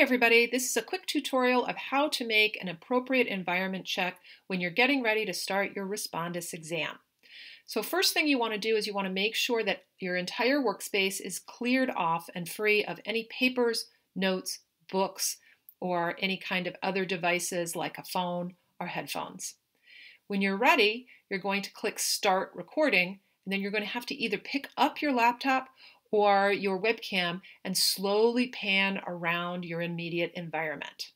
everybody, this is a quick tutorial of how to make an appropriate environment check when you're getting ready to start your Respondus exam. So first thing you want to do is you want to make sure that your entire workspace is cleared off and free of any papers, notes, books, or any kind of other devices like a phone or headphones. When you're ready, you're going to click Start Recording, and then you're going to have to either pick up your laptop or your webcam and slowly pan around your immediate environment.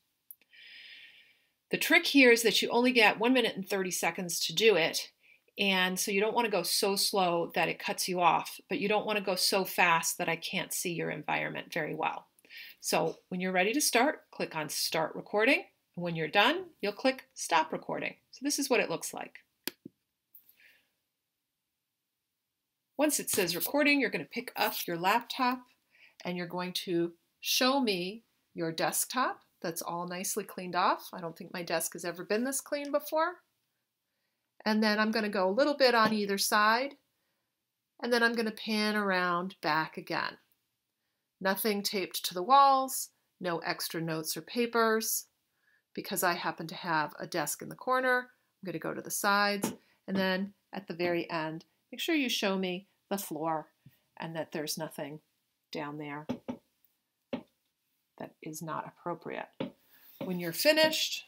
The trick here is that you only get 1 minute and 30 seconds to do it, and so you don't want to go so slow that it cuts you off, but you don't want to go so fast that I can't see your environment very well. So when you're ready to start, click on Start Recording, and when you're done, you'll click Stop Recording. So this is what it looks like. Once it says recording, you're going to pick up your laptop and you're going to show me your desktop that's all nicely cleaned off. I don't think my desk has ever been this clean before. And then I'm going to go a little bit on either side, and then I'm going to pan around back again. Nothing taped to the walls, no extra notes or papers. Because I happen to have a desk in the corner, I'm going to go to the sides, and then at the very end, make sure you show me the floor and that there's nothing down there that is not appropriate. When you're finished,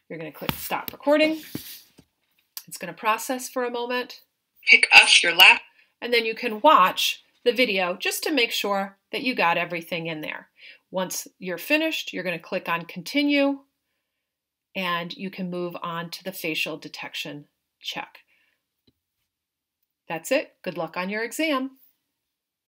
you're going to click Stop Recording. It's going to process for a moment. Pick up your laptop, and then you can watch the video just to make sure that you got everything in there. Once you're finished, you're going to click on Continue, and you can move on to the facial detection check. That's it. Good luck on your exam.